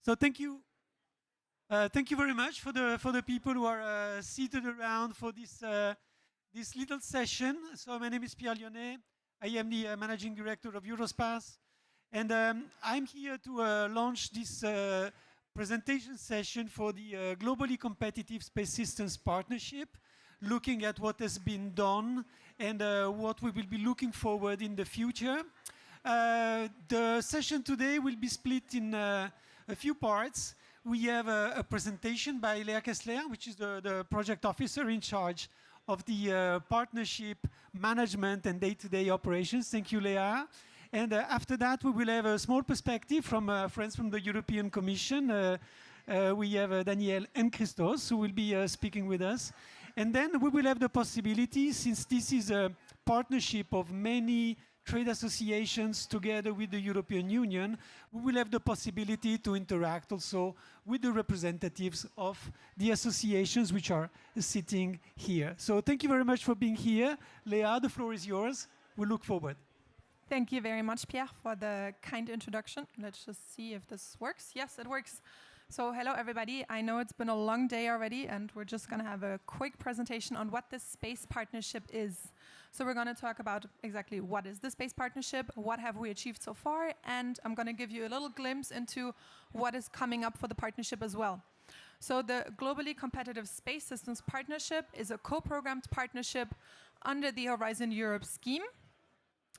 So thank you very much for the people who are seated around for this little session. So my name is Pierre Lionnet. I am the managing director of Eurospace, and I'm here to launch this presentation session for the Globally Competitive Space Systems Partnership, looking at what has been done and what we will be looking forward in the future. The session today will be split in a few parts. We have a presentation by Kessler, which is the project officer in charge of the partnership management and day-to-day operations. Thank you, Leah. And after that, we will have a small perspective from friends from the European Commission. We have Daniel and Christos, who will be speaking with us. And then we will have the possibility, since this is a partnership of many trade associations together with the European Union, we will have the possibility to interact also with the representatives of the associations which are sitting here. So thank you very much for being here. Leah, the floor is yours. We look forward. Thank you very much, Pierre, for the kind introduction. Let's just see if this works. Yes, it works. So hello, everybody. I know it's been a long day already, and we're just going to have a quick presentation on what this space partnership is. So we're going to talk about exactly what is the space partnership, what have we achieved so far, and I'm going to give you a little glimpse into what is coming up for the partnership as well. So the Globally Competitive Space Systems Partnership is a co-programmed partnership under the Horizon Europe scheme.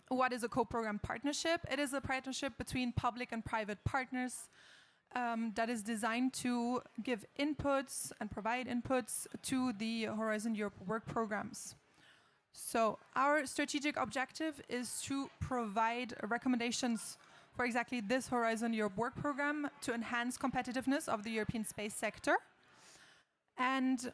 What is a co-programmed partnership? It is a partnership between public and private partners that is designed to give inputs and provide inputs to the Horizon Europe work programs. So our strategic objective is to provide recommendations for exactly this Horizon Europe work program to enhance competitiveness of the European space sector. And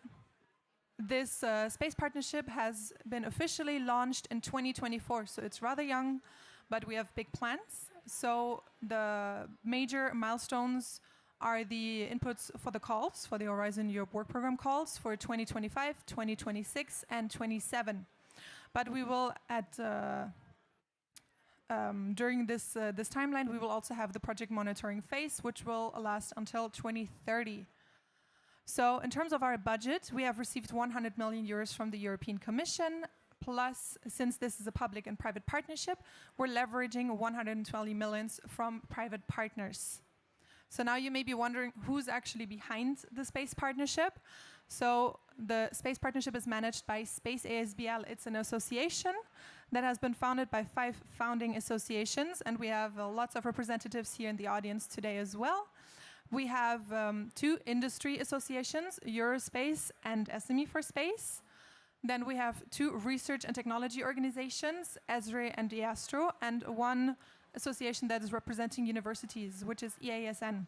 this space partnership has been officially launched in 2024, so it's rather young, but we have big plans. So the major milestones are the inputs for the calls, for the Horizon Europe work program calls for 2025, 2026, and 27. But we will, during this timeline, we will also have the project monitoring phase, which will last until 2030. So in terms of our budget, we have received 100 million euros from the European Commission. Plus, since this is a public and private partnership, we're leveraging 120 million from private partners. So now you may be wondering who's actually behind the space partnership. So the space partnership is managed by Space ASBL. It's an association that has been founded by 5 founding associations, and we have lots of representatives here in the audience today as well. We have 2 industry associations, Eurospace and SME for Space. Then we have 2 research and technology organizations, ESRE and EASTRO, and 1 association that is representing universities, which is EASN.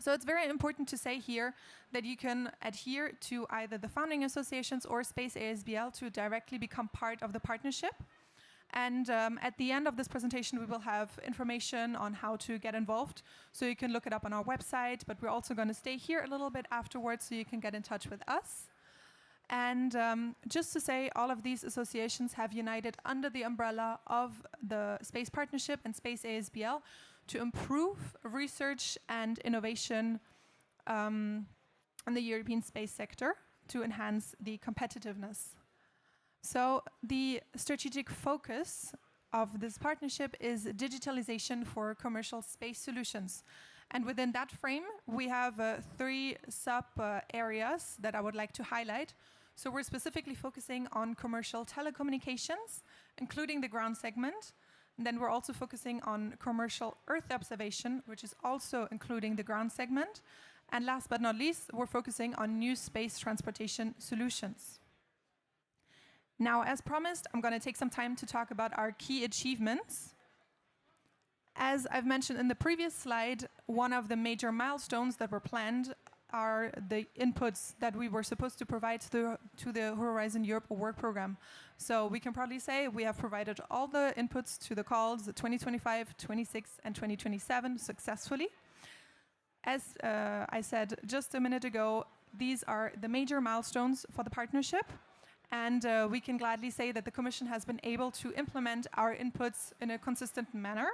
So it's very important to say here that you can adhere to either the founding associations or Space ASBL to directly become part of the partnership. And at the end of this presentation, we will have information on how to get involved. So you can look it up on our website, but we're also going to stay here a little bit afterwards so you can get in touch with us. And just to say, all of these associations have united under the umbrella of the Space Partnership and Space ASBL to improve research and innovation in the European space sector to enhance the competitiveness. So the strategic focus of this partnership is digitalization for commercial space solutions. And within that frame, we have 3 sub-areas that I would like to highlight. So we're specifically focusing on commercial telecommunications, including the ground segment. And then we're also focusing on commercial Earth observation, which is also including the ground segment. And last but not least, we're focusing on new space transportation solutions. Now, as promised, I'm going to take some time to talk about our key achievements. As I've mentioned in the previous slide, one of the major milestones that were planned are the inputs that we were supposed to provide to the Horizon Europe work program. So we can probably say we have provided all the inputs to the calls, the 2025, 26, and 2027 successfully. As I said just a minute ago, these are the major milestones for the partnership. And we can gladly say that the Commission has been able to implement our inputs in a consistent manner.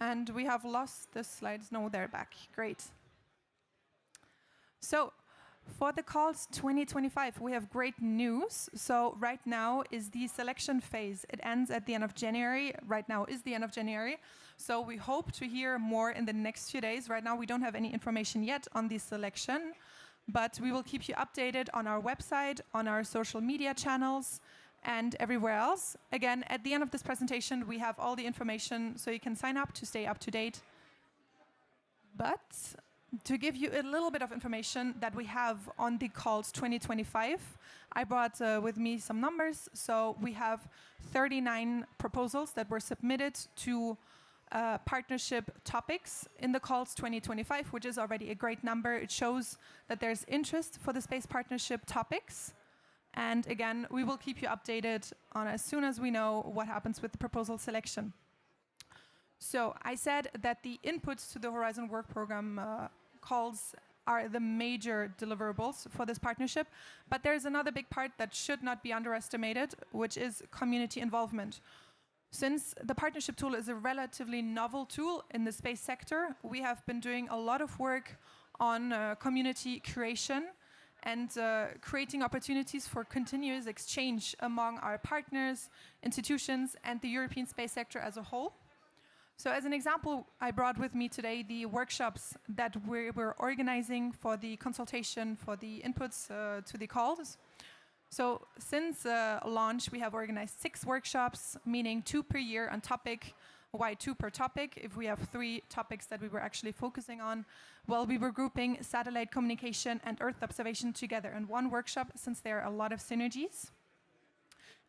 And we have lost the slides. No, they're back. Great. So for the calls 2025, we have great news. So right now is the selection phase. It ends at the end of January. Right now is the end of January. So we hope to hear more in the next few days. Right now, we don't have any information yet on the selection, but we will keep you updated on our website, on our social media channels, and everywhere else. Again, at the end of this presentation, we have all the information so you can sign up to stay up to date. But to give you a little bit of information that we have on the calls 2025, I brought with me some numbers. So we have 39 proposals that were submitted to partnership topics in the calls 2025, which is already a great number. It shows that there's interest for the space partnership topics. And again, we will keep you updated on as soon as we know what happens with the proposal selection. So I said that the inputs to the Horizon Work Program calls are the major deliverables for this partnership, but there's another big part that should not be underestimated, which is community involvement. Since the partnership tool is a relatively novel tool in the space sector, we have been doing a lot of work on community creation and creating opportunities for continuous exchange among our partners, institutions, and the European space sector as a whole. So as an example, I brought with me today the workshops that we were organizing for the consultation, for the inputs to the calls. So since launch, we have organized 6 workshops, meaning 2 per year on topic. Why 2 per topic? If we have 3 topics that we were actually focusing on, well, we were grouping satellite communication and Earth observation together in one workshop, since there are a lot of synergies.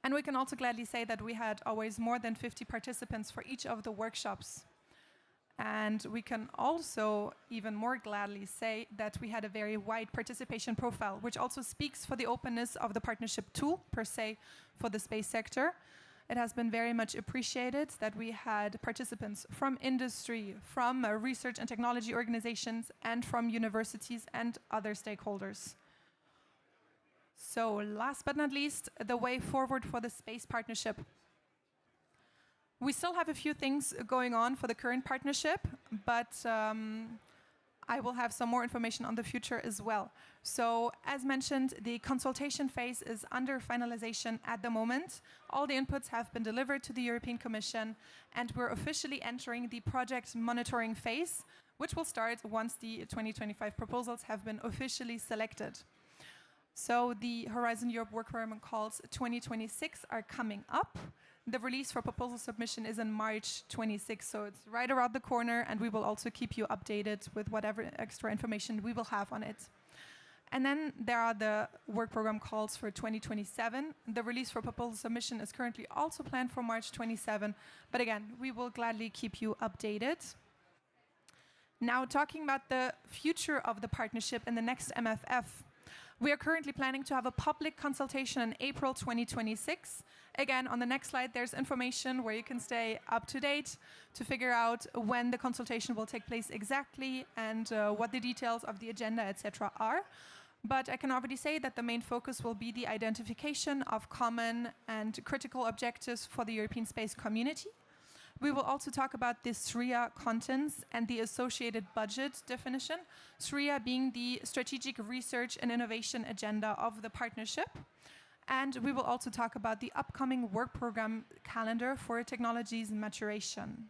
And we can also gladly say that we had always more than 50 participants for each of the workshops. And we can also even more gladly say that we had a very wide participation profile, which also speaks for the openness of the partnership tool per se for the space sector. It has been very much appreciated that we had participants from industry, from research and technology organizations, and from universities and other stakeholders. So last but not least, the way forward for the space partnership. We still have a few things going on for the current partnership, but I will have some more information on the future as well. So as mentioned, the consultation phase is under finalization at the moment. All the inputs have been delivered to the European Commission, and we're officially entering the project monitoring phase, which will start once the 2025 proposals have been officially selected. So the Horizon Europe Work Program calls 2026 are coming up. The release for proposal submission is in March 26, so it's right around the corner, and we will also keep you updated with whatever extra information we will have on it. And then there are the work program calls for 2027. The release for proposal submission is currently also planned for March 27, but again, we will gladly keep you updated. Now, talking about the future of the partnership in the next MFF, we are currently planning to have a public consultation in April 2026. Again, on the next slide, there's information where you can stay up to date to figure out when the consultation will take place exactly and what the details of the agenda, etc. are. But I can already say that the main focus will be the identification of common and critical objectives for the European space community. We will also talk about the SRIA contents and the associated budget definition, SRIA being the Strategic Research and Innovation Agenda of the partnership. And we will also talk about the upcoming work program calendar for technologies maturation.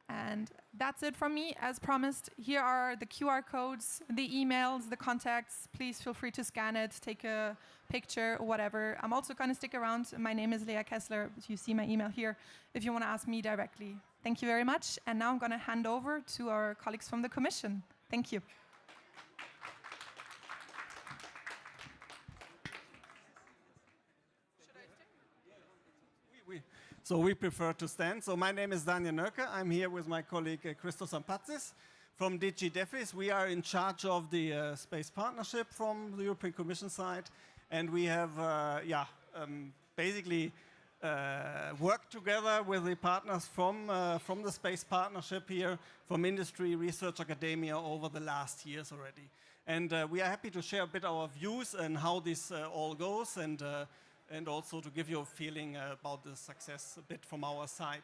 And that's it from me. As promised, here are the QR codes, the emails, the contacts. Please feel free to scan it, take a picture, whatever. I'm also going to stick around. My name is Kessler. You see my email here if you want to ask me directly. Thank you very much. And now I'm going to hand over to our colleagues from the Commission. Thank you. So we prefer to stand. So my name is Lionnet. I'm here with my colleague Christos Ampatsis from DG DEFIS. We are in charge of the space partnership from the European Commission side. And we have basically worked together with the partners from the space partnership here, from industry, research, academia over the last years already. And we are happy to share a bit our views and how this all goes, and also to give you a feeling about the success a bit from our side.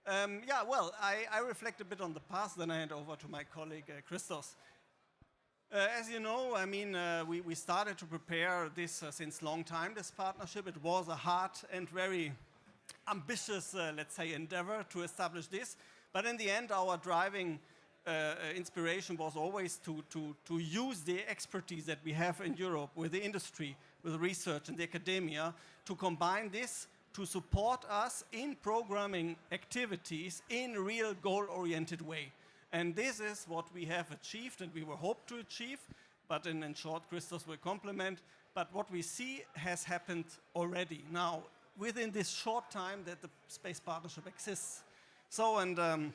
Yeah, well, I reflect a bit on the past, then I hand over to my colleague Christos. As you know, I mean, we started to prepare this since long time, this partnership. It was a hard and very ambitious, let's say, endeavor to establish this. But in the end, our driving inspiration was always to use the expertise that we have in Europe with the industry, with research and the academia, to combine this to support us in programming activities in a real goal-oriented way. And this is what we have achieved and we were hoped to achieve, but in short, Christos will complement. But what we see has happened already now, within this short time that the Space Partnership exists. So, and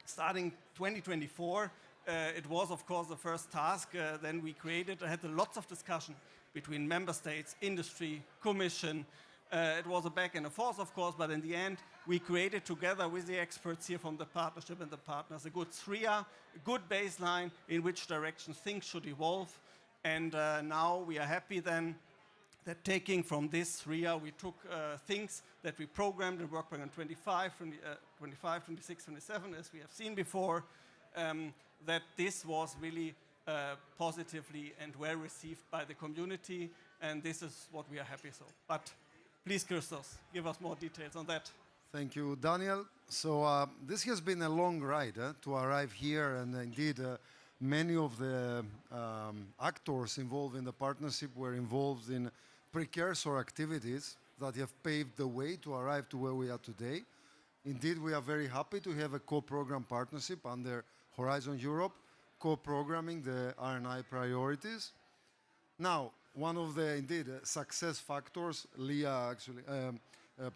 starting 2024, it was, of course, the first task. Then we created, I had lots of discussion between member states, industry, commission. It was a back and a forth, of course, but in the end, we created together with the experts here from the partnership and the partners a good SRIA, a good baseline in which direction things should evolve. And now we are happy then that taking from this SRIA, we took things that we programmed and worked on 25, 26, 27, as we have seen before, that this was really positively and well received by the community, and this is what we are happy so. But please, Christos, give us more details on that. Thank you, Daniel. So this has been a long ride to arrive here, and indeed many of the actors involved in the partnership were involved in precursor activities that have paved the way to arrive to where we are today. Indeed, we are very happy to have a co-program partnership under Horizon Europe, co-programming the R&I priorities. Now, one of the, indeed, success factors, Leah actually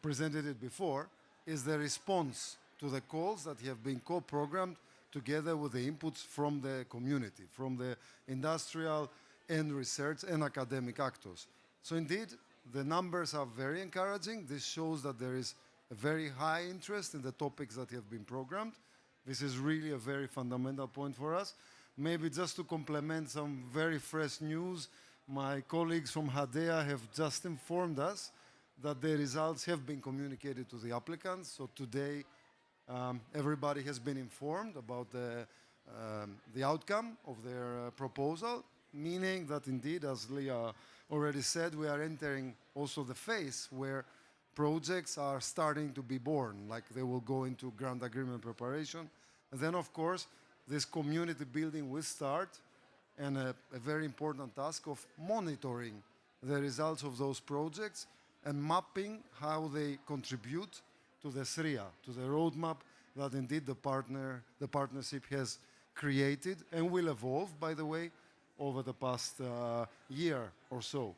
presented it before, is the response to the calls that have been co-programmed together with the inputs from the community, from the industrial and research and academic actors. So indeed, the numbers are very encouraging. This shows that there is a very high interest in the topics that have been programmed. This is really a very fundamental point for us. Maybe just to complement some very fresh news, my colleagues from HADEA have just informed us that the results have been communicated to the applicants. So today, everybody has been informed about the outcome of their proposal, meaning that indeed, as Leah already said, we are entering also the phase where projects are starting to be born, like they will go into grant agreement preparation. And then, of course, this community building will start, and a very important task of monitoring the results of those projects and mapping how they contribute to the SRIA, to the roadmap that indeed the partnership has created and will evolve, by the way, over the past year or so.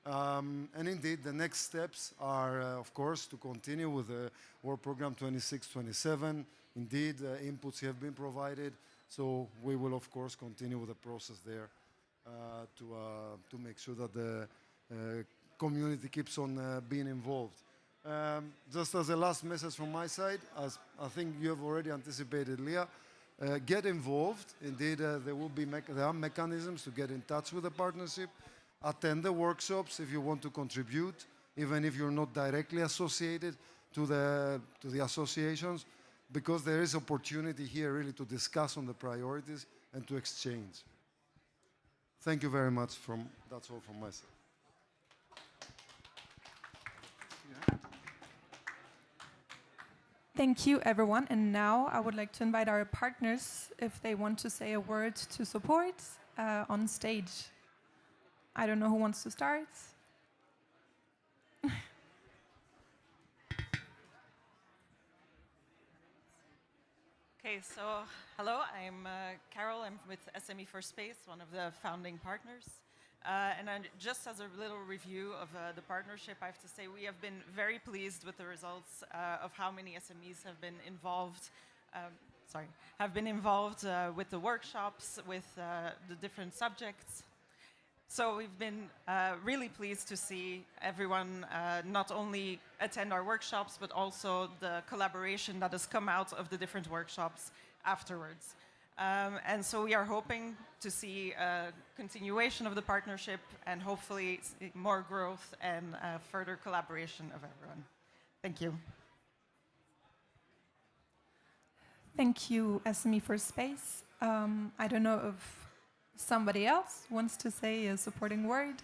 And indeed, the next steps are, of course, to continue with the Work Program 26-27. Indeed, inputs have been provided, so we will, of course, continue with the process there to make sure that the community keeps on being involved. Just as a last message from my side, as I think you have already anticipated, Leah, get involved. Indeed, there are mechanisms to get in touch with the partnership. Attend the workshops if you want to contribute, even if you're not directly associated to the associations, because there is opportunity here really to discuss on the priorities and to exchange. Thank you very much. That's all from my side. Thank you, everyone. And now I would like to invite our partners, if they want to say a word to support, on stage. I don't know who wants to start. Okay, so hello, I'm Carol. I'm with SME for Space, one of the founding partners. And just as a little review of the partnership, I have to say we have been very pleased with the results of how many SMEs have been involved. With the workshops, with the different subjects. So we've been really pleased to see everyone not only attend our workshops, but also the collaboration that has come out of the different workshops afterwards. And so we are hoping to see a continuation of the partnership and hopefully more growth and further collaboration of everyone. Thank you. Thank you, SME for Space. I don't know if somebody else wants to say a supporting word.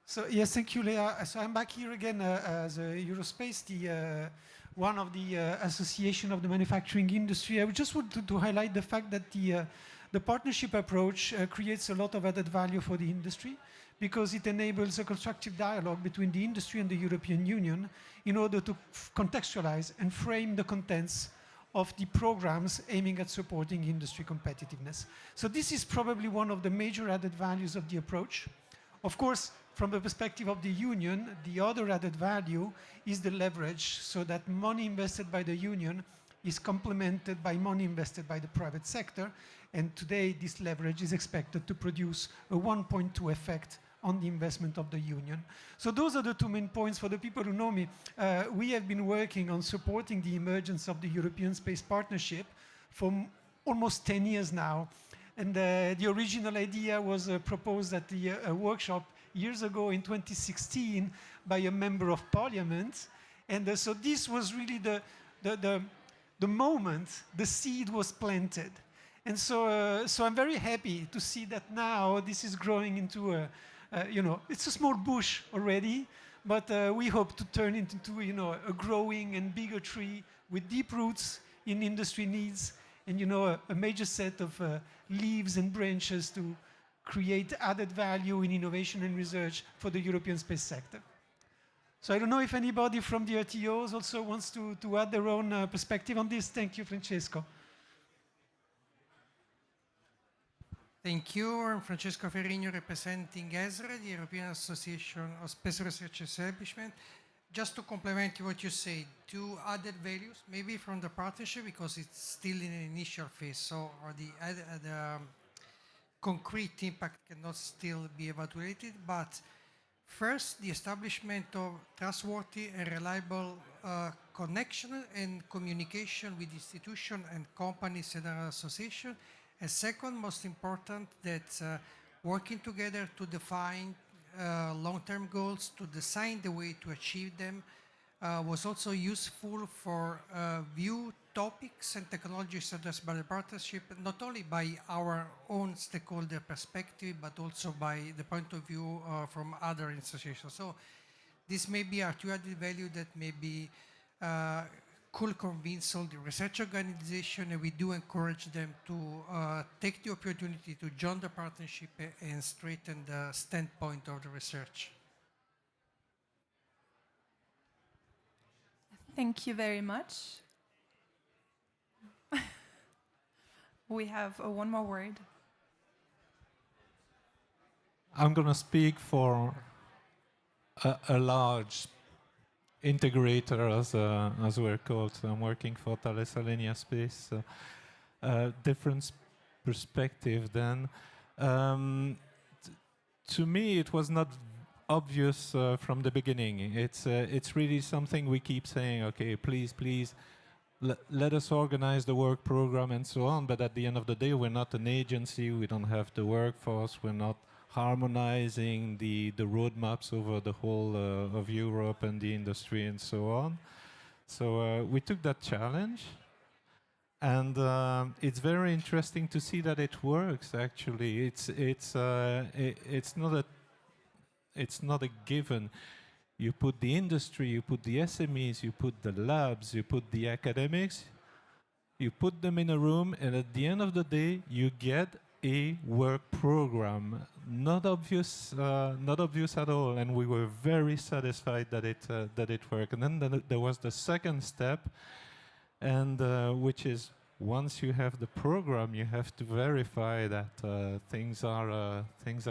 So yes, thank you, Leah. So I'm back here again as Eurospace, one of the association of the manufacturing industry. I just wanted to highlight the fact that the partnership approach creates a lot of added value for the industry because it enables a constructive dialogue between the industry and the European Union in order to contextualize and frame the contents of the programs aiming at supporting industry competitiveness. So this is probably one of the major added values of the approach. Of course, from the perspective of the union, the other added value is the leverage, so that money invested by the union is complemented by money invested by the private sector. And today, this leverage is expected to produce a 1.2 effect on the investment of the union. So those are the two main points. For the people who know me, we have been working on supporting the emergence of the European Space Partnership for almost 10 years now. And the original idea was proposed at the workshop years ago in 2016 by a member of parliament. And so this was really the moment the seed was planted. And so, so I'm very happy to see that now this is growing into a, it's a small bush already, but we hope to turn it into, a growing and bigger tree with deep roots in industry needs and, a major set of leaves and branches to create added value in innovation and research for the European space sector. So I don't know if anybody from the RTOs also wants to add their own perspective on this. Thank you, Francesco. Thank you. I'm Francesco Ferrigno representing ESRE, the European Association of Space Research Establishment. Just to complement what you said, two added values, maybe from the partnership, because it's still in an initial phase, so the concrete impact cannot still be evaluated, but first, the establishment of trustworthy and reliable connection and communication with institutions and companies and associations. And second, most important, that working together to define long-term goals, to design the way to achieve them, was also useful for view topics and technologies addressed by the partnership, not only by our own stakeholder perspective, but also by the point of view from other institutions. So this may be our two added value that maybe could convince all the research organizations, and we do encourage them to take the opportunity to join the partnership and straighten the standpoint of the research. Thank you very much. We have one more word. I'm going to speak for a large integrator, as we're called. So I'm working for Thales Alenia Space. Different perspective then. To me, it was not obvious from the beginning. It's really something we keep saying, okay, please, let us organize the work program and so on, but at the end of the day, we're not an agency, we don't have the workforce, we're not harmonizing the roadmaps over the whole of Europe and the industry and so on. So we took that challenge, and it's very interesting to see that it works, actually. It's not a given. You put the industry, you put the SMEs, you put the labs, you put the academics, you put them in a room, and at the end of the day, you get a work program. Not obvious at all, and we were very satisfied that it worked. And then there was the second step, and which is once you have the program, you have to verify that things are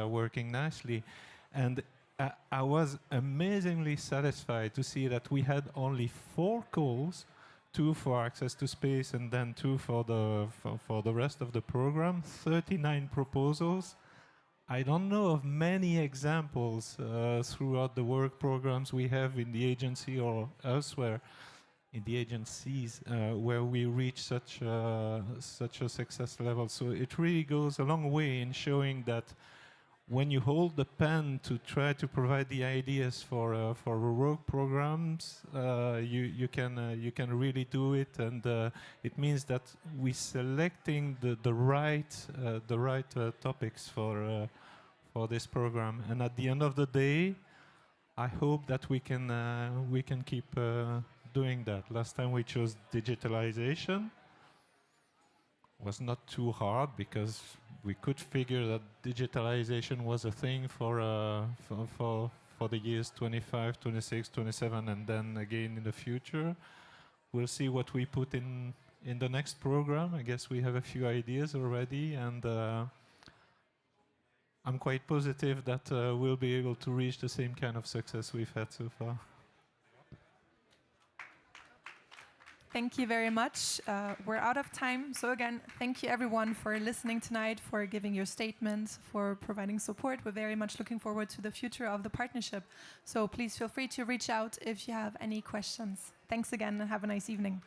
working nicely. And I was amazingly satisfied to see that we had only 4 calls, 2 for access to space and then 2 for the rest of the program, 39 proposals. I don't know of many examples throughout the work programs we have in the agency or elsewhere in the agencies where we reach such a success level. So it really goes a long way in showing that when you hold the pen to try to provide the ideas for work programs, you can really do it, and it means that we selecting the right topics for this program. And at the end of the day, I hope that we can keep doing that. Last time we chose digitalization. Was not too hard because we could figure that digitalization was a thing for the years 25, 26, 27, and then again in the future. We'll see what we put in the next program. I guess we have a few ideas already, and I'm quite positive that we'll be able to reach the same kind of success we've had so far. Thank you very much. We're out of time. So again, thank you everyone for listening tonight, for giving your statements, for providing support. We're very much looking forward to the future of the partnership. So please feel free to reach out if you have any questions. Thanks again and have a nice evening.